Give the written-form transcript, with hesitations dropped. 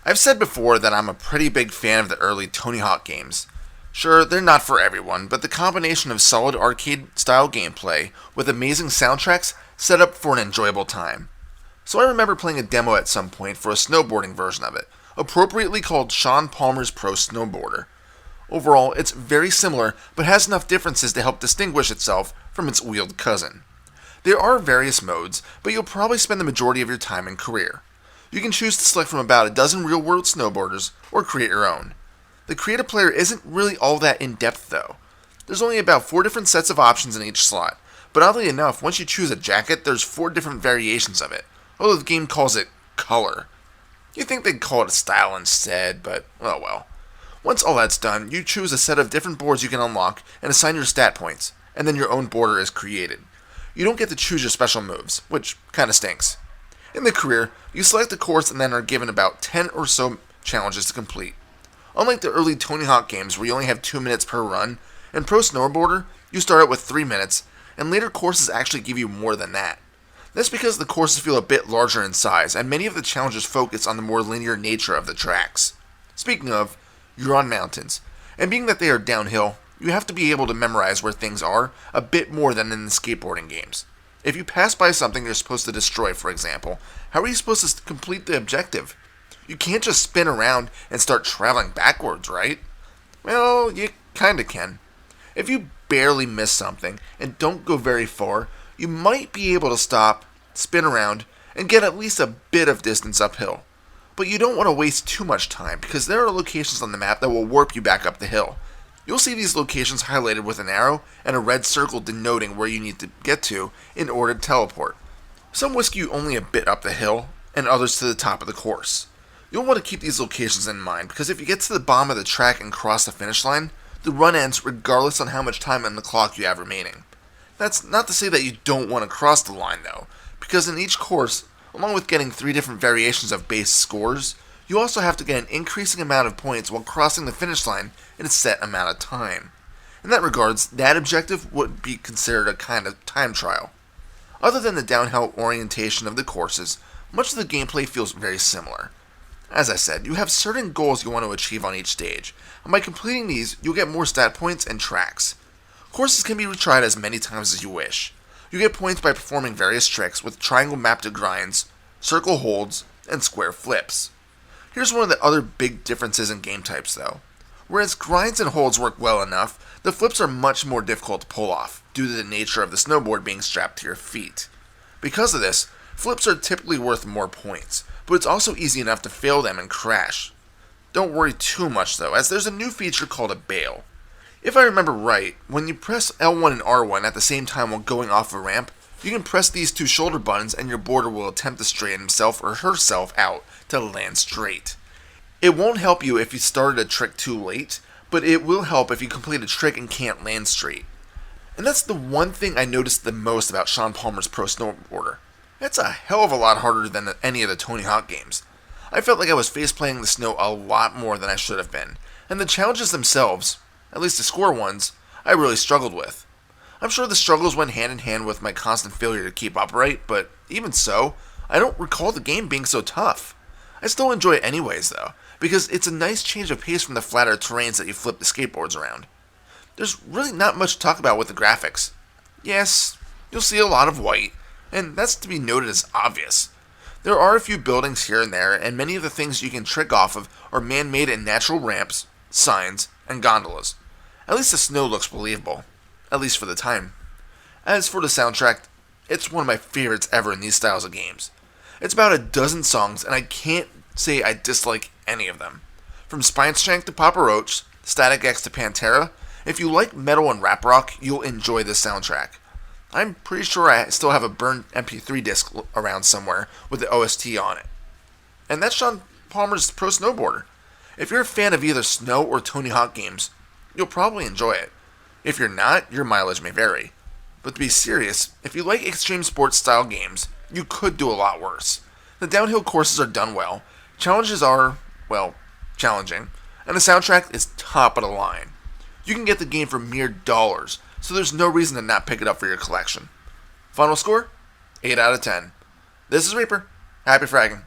I've said before that I'm a pretty big fan of the early Tony Hawk games. Sure, they're not for everyone, but the combination of solid arcade-style gameplay with amazing soundtracks set up for an enjoyable time. So I remember playing a demo at some point for a snowboarding version of it, appropriately called Shaun Palmer's Pro Snowboarder. Overall, it's very similar, but has enough differences to help distinguish itself from its wheeled cousin. There are various modes, but you'll probably spend the majority of your time in career. You can choose to select from about a dozen real-world snowboarders, or create your own. The create a player isn't really all that in-depth though. There's only about 4 different sets of options in each slot, but oddly enough, once you choose a jacket, there's 4 different variations of it, although the game calls it color. You'd think they'd call it a style instead, but oh well. Once all that's done, you choose a set of different boards you can unlock and assign your stat points, and then your own border is created. You don't get to choose your special moves, which kinda stinks. In the career, you select a course and then are given about 10 or so challenges to complete. Unlike the early Tony Hawk games where you only have 2 minutes per run, in Pro Snowboarder, you start out with 3 minutes, and later courses actually give you more than that. That's because the courses feel a bit larger in size, and many of the challenges focus on the more linear nature of the tracks. Speaking of, you're on mountains, and being that they are downhill, you have to be able to memorize where things are a bit more than in the skateboarding games. If you pass by something you're supposed to destroy, for example, how are you supposed to complete the objective? You can't just spin around and start traveling backwards, right? Well, you kinda can. If you barely miss something and don't go very far, you might be able to stop, spin around, and get at least a bit of distance uphill. But you don't want to waste too much time because there are locations on the map that will warp you back up the hill. You'll see these locations highlighted with an arrow and a red circle denoting where you need to get to in order to teleport. Some whisk you only a bit up the hill, and others to the top of the course. You'll want to keep these locations in mind because if you get to the bottom of the track and cross the finish line, the run ends regardless on how much time on the clock you have remaining. That's not to say that you don't want to cross the line though, because in each course, along with getting 3 different variations of base scores, you also have to get an increasing amount of points while crossing the finish line in a set amount of time. In that regards, that objective would be considered a kind of time trial. Other than the downhill orientation of the courses, much of the gameplay feels very similar. As I said, you have certain goals you want to achieve on each stage, and by completing these, you'll get more stat points and tracks. Courses can be retried as many times as you wish. You get points by performing various tricks with triangle mapped grinds, circle holds, and square flips. Here's one of the other big differences in game types though. Whereas grinds and holds work well enough, the flips are much more difficult to pull off, due to the nature of the snowboard being strapped to your feet. Because of this, flips are typically worth more points, but it's also easy enough to fail them and crash. Don't worry too much though, as there's a new feature called a bail. If I remember right, when you press L1 and R1 at the same time while going off a ramp, you can press these 2 shoulder buttons and your boarder will attempt to straighten himself or herself out to land straight. It won't help you if you started a trick too late, but it will help if you complete a trick and can't land straight. And that's the one thing I noticed the most about Shaun Palmer's Pro Snowboarder. It's a hell of a lot harder than any of the Tony Hawk games. I felt like I was faceplanting the snow a lot more than I should have been, and the challenges themselves, at least the score ones, I really struggled with. I'm sure the struggles went hand in hand with my constant failure to keep upright, but even so, I don't recall the game being so tough. I still enjoy it anyways though, because it's a nice change of pace from the flatter terrains that you flip the skateboards around. There's really not much to talk about with the graphics. Yes, you'll see a lot of white, and that's to be noted as obvious. There are a few buildings here and there, and many of the things you can trick off of are man-made and natural ramps, signs, and gondolas. At least the snow looks believable, at least for the time. As for the soundtrack, it's one of my favorites ever in these styles of games. It's about a dozen songs, and I can't say I dislike any of them. From Spineshank to Papa Roach, Static X to Pantera, if you like metal and rap rock, you'll enjoy this soundtrack. I'm pretty sure I still have a burned MP3 disc around somewhere with the OST on it. And that's Shaun Palmer's Pro Snowboarder. If you're a fan of either snow or Tony Hawk games, you'll probably enjoy it. If you're not, your mileage may vary. But to be serious, if you like extreme sports style games, you could do a lot worse. The downhill courses are done well, challenges are, well, challenging, and the soundtrack is top of the line. You can get the game for mere dollars, so there's no reason to not pick it up for your collection. Final score? 8 out of 10. This is Reaper. Happy fragging.